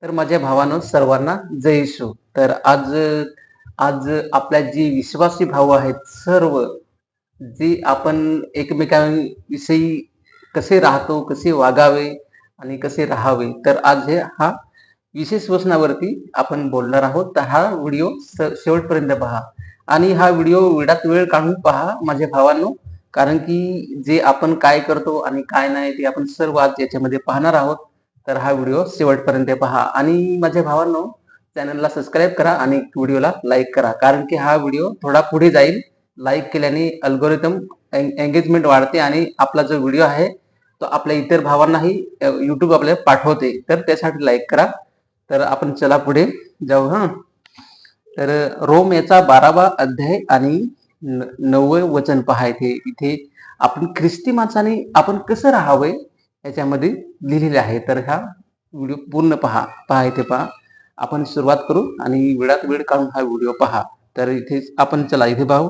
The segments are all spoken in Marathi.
तर माझ्या भावानं सर्वांना जय येशू. तर आज आज आपल्या जी विश्वासी भाव आहेत सर्व, जी आपण एकमेकांविषयी कसे राहतो, कसे वागावे आणि कसे राहावे. तर आज हा विशेष वचनावरती आपण बोलणार आहोत. तर हा व्हिडिओ शेवटपर्यंत पहा आणि हा व्हिडिओ वेळात वेळ काढून पहा माझ्या भावांनो. कारण की जे आपण काय करतो आणि काय नाही ते आपण सर्व आज याच्यामध्ये पाहणार आहोत. तर हा व्हिडिओ शेवटपर्यंत पहा आणि माझ्या भावांनो चॅनलला सबस्क्राईब करा आणि व्हिडिओला लाईक करा. कारण की हा व्हिडिओ थोडा पुढे जाईल. लाईक केल्याने अल्गोरिदम एंगेजमेंट वाढते आणि आपला जो व्हिडिओ आहे तो आपल्या इतर भावांनाही YouTube आपल्याला पाठवते. तर त्यासाठी लाईक करा. तर आपण चला पुढे जाऊ हा. तर रोम याचा 12वा अध्याय आणि 9वे वचन पहा. इथे आपण ख्रिस्ती माणसाने आपण कसं राहावे याच्यामध्ये लिहिलेले आहे. तर हा व्हिडिओ पूर्ण पहा इथे पहा. आपण सुरुवात करू आणि वेळात वेळ काढून हा व्हिडिओ पहा. तर इथे आपण चला इथे पाहू.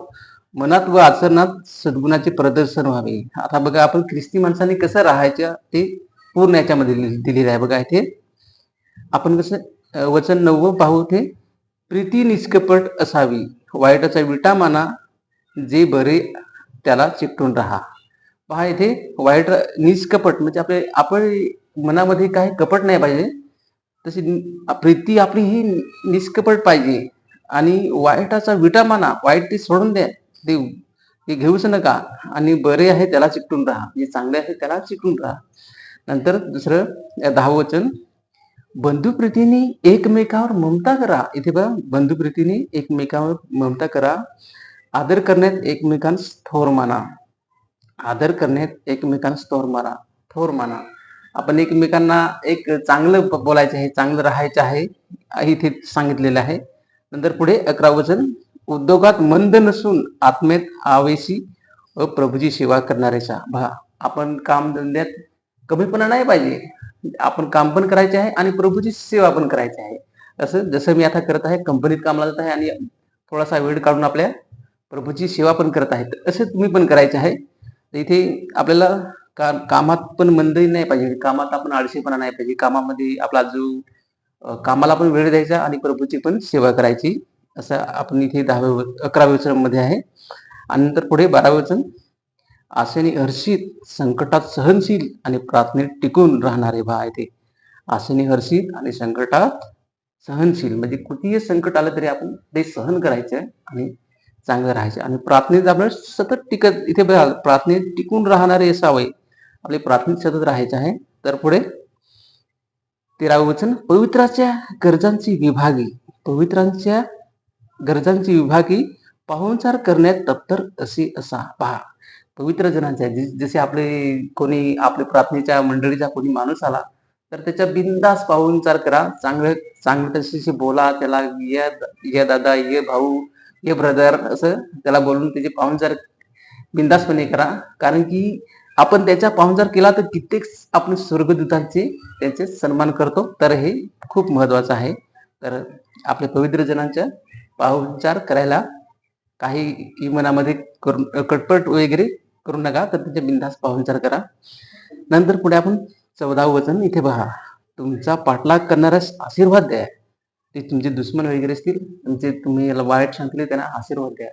मनात व आचरणात सद्गुणाचे प्रदर्शन व्हावे. आता बघा आपण ख्रिस्ती माणसाने कसं राहायचं ते पूर्ण याच्यामध्ये दिलेलं आहे. बघा इथे आपण कसं वचन 9 पाहू. ते प्रीती निष्कपट असावी, वाईटाचा विटा माना, जे बरे त्याला चिकटून राहा. पहा इथे वाईट निष्कपट म्हणजे आपण मनामध्ये काही कपट नाही पाहिजे. तशी प्रीती आपली ही निष्कपट पाहिजे आणि वाईटाचा विटा माना, वाईट ते सोडून द्या, ते घेऊच नका आणि बरे आहे त्याला चिकटून राहा, जे चांगले आहे त्याला चिकटून राहा. नंतर दुसरं 10वं वचन, बंधुप्रीतीने एकमेकावर ममता करा. इथे बघा बंधुप्रीतीने एकमेकावर ममता करा, आदर करण्यात एकमेकांस थोर माना. आदर करण्यात एकमेकांस थोर माना. आपण एकमेकांना एक चांगलं बोलायचं आहे, चांगलं राहायचं आहे, इथे सांगितलेलं आहे. नंतर पुढे 11 वचन, उद्योगात मंद नसून आत्मेत आवेशी व प्रभूची सेवा करणारेचा. आपण काम धंद्यात कमीपणा नाही पाहिजे. आपण काम पण करायचे आहे आणि प्रभूची सेवा पण करायची आहे. असं जसं मी आता करत आहे, कंपनीत कामाला जात आहे आणि थोडासा वेळ काढून आपल्या प्रभूची सेवा पण करत आहे. असं तुम्ही पण करायचे आहे. इथे आपल्याला कामात पण मंदही नाही पाहिजे. कामात आपण आळशीपणा नाही पाहिजे. कामामध्ये आपला जो कामाला पण वेळ द्यायचा आणि प्रभूची पण सेवा करायची. असं आपण इथे 11व्या वचनामध्ये आहे. आणि नंतर पुढे 12वें वचन, आशेने हर्षित, संकटात सहनशील आणि प्रार्थनेत टिकून राहणारे. इथे आशेने हर्षित आणि संकटात सहनशील म्हणजे कुठेही संकट आलं तरी आपण ते सहन करायचं आणि चांगलं राहायचं आणि प्रार्थनेत आपण सतत टिकत, इथे बघा प्रार्थनेत टिकून राहणारे असावे. आपली प्रार्थनेत सतत राहायचं आहे. तर पुढे 13वं वचन, पवित्रांच्या गरजांची विभागी पाहुणचार करण्यात तत्पर असे असा. पहा पवित्र जनांच्या जसे आपले कोणी आपल्या प्रार्थनेच्या मंडळीचा कोणी माणूस आला तर त्याच्या बिनधास्त पाहुणचार करा. चांगलं चांगलं त्याच्याशी बोला. त्याला ये दादा, ये भाऊ, ये ब्रदर असं त्याला बोलून त्याचे पाहुणचार बिनधास्तपणे करा. कारण की आपण त्याचा पाहुणचार केला तर कित्येक आपण स्वर्गदूतांचे त्याचे सन्मान करतो. तर हे खूप महत्वाचं आहे. तर आपल्या पवित्र जनांच्या पाहुणचार करायला काही मनामध्ये कटपट वगैरे करू नका. तर त्याचे बिनधास्त पाहुणचार करा. नंतर पुढे आपण 14वं वचन इथे पहा, तुमचा पाठलाग करणाऱ्यास आशीर्वाद द्या. ते तुमचे दुश्मन वगैरे असतील, तुम्ही याला वाईट सांगितले त्यांना आशीर्वाद द्या.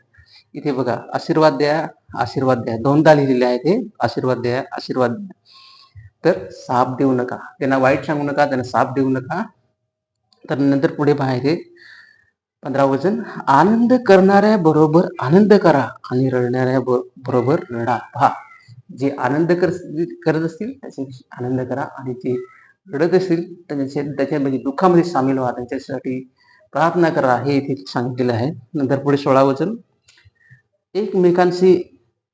इथे बघा आशीर्वाद द्या दोनदा लिहिलेले आहे. ते आशीर्वाद द्या. तर साप देऊ नका, त्यांना वाईट सांगू नका, त्यांना साप देऊ नका. तर नंतर पुढे पहा इथे 15वं वचन, आनंद करणाऱ्या बरोबर आनंद करा आणि रडणाऱ्या बरोबर रडा. पहा जे आनंद करत असतील त्याच्याशी आनंद करा आणि जे रडत असतील त्याच्यामध्ये दुःखामध्ये सामील व्हा, त्यांच्यासाठी प्रार्थना करा. हे इथे सांगितलेलं आहे. नंतर पुढे 16वं वचन, एकमेकांशी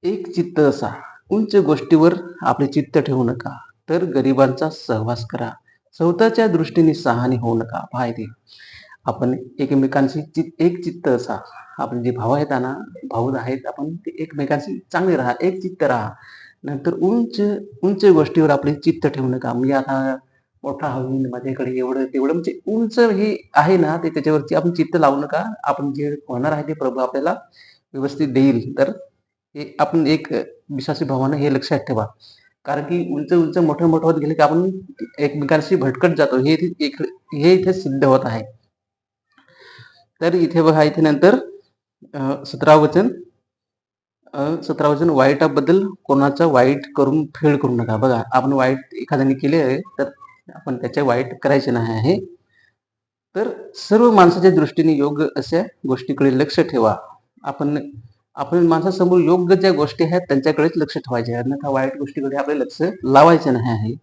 एक चित्त असा, उंच गोष्टीवर आपले चित्त ठेवू नका, तर गरिबांचा सहवास करा, स्वतःच्या दृष्टीने सहानी होऊ नका. पहा इथे आपण एकमेकांशी एक चित्त असा, आपण जे भाऊ आहेत आपण ते एकमेकांशी चांगले राहा, एक चित्त राहा. नंतर उंच उंच गोष्टीवर आपले चित्त ठेवू नका. म्हणजे आता मोठा होईल माझ्याकडे एवढं तेवढं म्हणजे उंच हे आहे ना, ते त्याच्यावरती आपण चित्त लावू नका. आपण जे होणार आहे ते प्रभू आपल्याला व्यवस्थित देईल. तर हे आपण एक विश्वासी भावानं हे लक्षात ठेवा. कारण की उंच उंच मोठं मोठं होत गेले की आपण एकमेकांशी भटकत जातो, हे इथे सिद्ध होत आहे. तर इथे बघा, इथे नंतर 17 वचन 17 वचन, वाईटाबद्दल कोणाचा वाईट करून फेड करू नका. बघा, आपण वाईट एखाद्याने केले आहे तर आपण त्याचे वाईट करायचे नाही आहे. तर सर्व माणसाच्या दृष्टीने योग्य अशा गोष्टीकडे लक्ष ठेवा. आपण आपण माणसासमोर योग्य ज्या गोष्टी आहेत त्यांच्याकडेच लक्ष ठेवायचे, अन्यथा वाईट गोष्टीकडे आपले लक्ष लावायचे नाही आहे.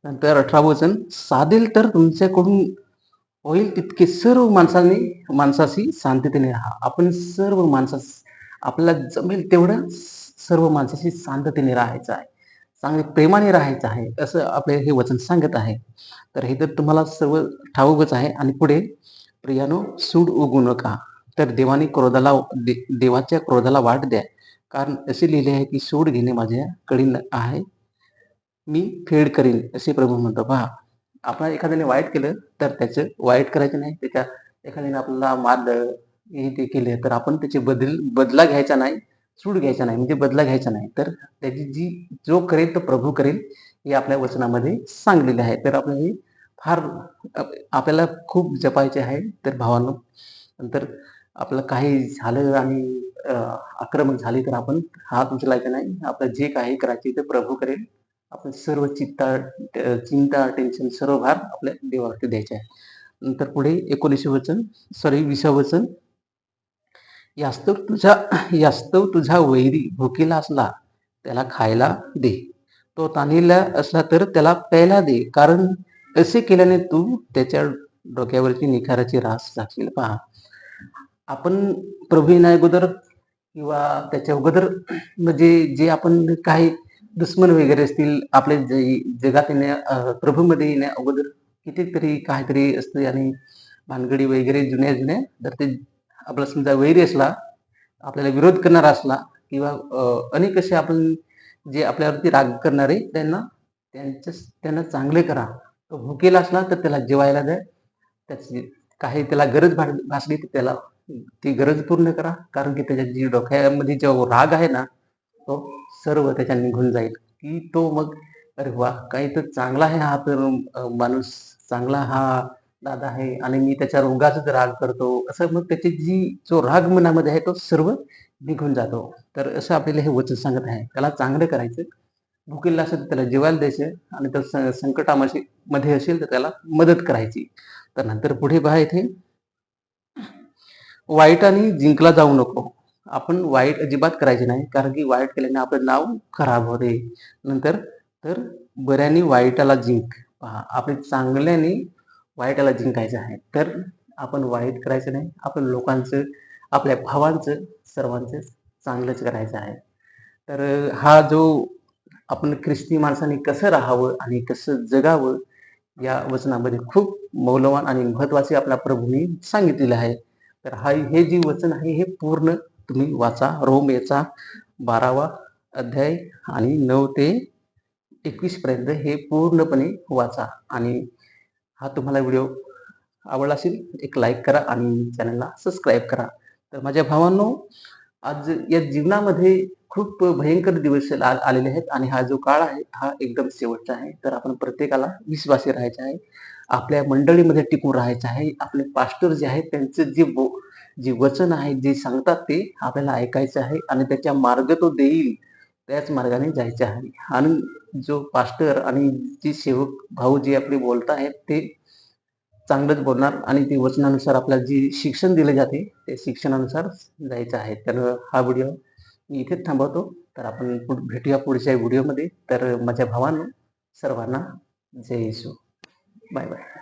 नंतर 18 वचन, साधेल तर तुमच्याकडून होईल तितके सर्व माणसाशी शांततेने राहा. आपण सर्व आपल्याला जमेल तेवढं सर्व माणसाशी शांततेने राहायचं आहे, चांगले प्रेमाने राहायचं आहे, असं आपले हे वचन सांगत आहे. तर हे तर तुम्हाला सर्व ठाऊकच आहे. आणि पुढे, प्रियानो, सूड उगू नका. तर देवाच्या क्रोधाला वाट द्या, कारण असे लिहिले आहे की सूड घेणे माझ्या कठीण आहे, मी फेड करीन, असे प्रभू म्हणतो. पहा, आपण एखाद्याने वाईट केलं तर त्याचं वाईट करायचं नाही. एखाद्याने आपल्याला मारलं, हे ते केले तर आपण त्याचे बदला घ्यायचा नाही, सूड घ्यायचा नाही, म्हणजे बदला घ्यायचा नाही. तर त्याची जो करेल तो प्रभू करेल, हे आपल्या वचनामध्ये सांगलेले आहे. तर आपल्याला फार आपल्याला खूप जपायचे आहे. तर भावांनो, नंतर आपलं काही झालं आणि आक्रमक झाली तर आपण हात उचलायचा नाही. आपलं जे काही करायचे ते प्रभू करेल. आपण सर्व चिंता, टेन्शन, सर्व भार आपल्या देवावरती द्यायचे आहे. नंतर पुढे 20 वचन, यास्तव तुझा वैरी भुकेला असला त्याला खायला दे, तो तहानलेला असला तर त्याला प्यायला दे, कारण असे केल्याने तू त्याच्या डोक्यावरची निखाराची रास झाकशील. पहा, आपण प्रभू येण्या अगोदर किंवा त्याच्या अगोदर, म्हणजे जे आपण काही दुश्मन वगैरे असतील आपले, जगात प्रभूमध्ये येण्या अगोदर कितीतरी काहीतरी असते आणि भानगडी वगैरे जुन्या जुन्या, जर ते आपला समजा वैरी असला, आपल्याला विरोध करणारा असला, किंवा अनेक असे आपण जे आपल्यावरती राग करणारे, त्यांना चांगले करा. तो भुकेला असला तर त्याला जेवायला द्या. त्याची काही त्याला गरज भासली तर त्याला ती गरज पूर्ण करा, कारण की त्याच्या जी डोक्यामध्ये जो राग आहे ना, तो सर्व त्याच्या निघून जाईल. की तो मग, अरे वा, काही तर चांगला आहे हा, तर माणूस चांगला हा दादा आहे आणि मी त्याच्या उगाचच राग करतो, असं मग त्याची जो राग मनामध्ये आहे तो सर्व निघून जातो. तर असं आपल्याला हे वचन सांगत आहे. त्याला चांगलं करायचं, भुकेला असेल तर त्याला जेवायला द्यायचं, आणि तर संकटामध्ये मध्ये असेल तर त्याला मदत करायची. तर नंतर पुढे पहा, इथे वाईटाने जिंकला जाऊ नको. आपण वाईट अजिबात करायचे नाही, कारण की वाईट केल्याने आपलं नाव खराब होते. नंतर, तर बऱ्याने वाईटाला जिंक. पहा, आपण चांगल्याने वाईटाला जिंकायचं आहे. तर आपण वाईट करायचं नाही, आपण लोकांचं, आपल्या भावांचं, सर्वांचं चांगलंच करायचं आहे. तर हा जो आपण ख्रिस्ती माणसाने कसं राहावं आणि कसं जगावं, या वचनामध्ये खूप मौल्यवान आणि महत्वाचे आपल्या प्रभूंनी सांगितलेले आहे. तर हे जे वचन आहे हे पूर्ण तुम्ही वाचा. रोम याचा 12वा अध्याय आणि 9 ते 21 पर्यंत हे पूर्णपणे वाचा. आणि हा तुम्हाला व्हिडिओ आवडला असेल, एक लाईक करा आणि चॅनलला सबस्क्राईब करा. तर माझ्या भावांनो, आज या जीवनामध्ये खूप भयंकर दिवस आलेले आहेत, आणि हा जो काळ आहे हा एकदम शेवटचा आहे. तर आपण प्रत्येकाला विश्वासी राहायचे आहे, आपल्या मंडळीमध्ये टिकून राहायचं आहे. आपले पास्टर जे आहेत त्यांचं जे वचन आहे, जे सांगतात ते आपल्याला ऐकायचं आहे, आणि त्याच्या मार्ग तो देईल त्याच मार्गाने जायचे आहे. आणि जो पास्टर आणि जे सेवक भाऊ जे आपले बोलत आहेत ते चांगलंच बोलणार, आणि ते वचनानुसार आपल्याला जे शिक्षण दिले जाते ते शिक्षणानुसार जायचं आहे. तर हा व्हिडिओ मी इथेच थांबवतो. तर आपण भेटूया पुढच्या व्हिडिओमध्ये. तर माझ्या भावांनो, सर्वांना जय येशू. Bye bye.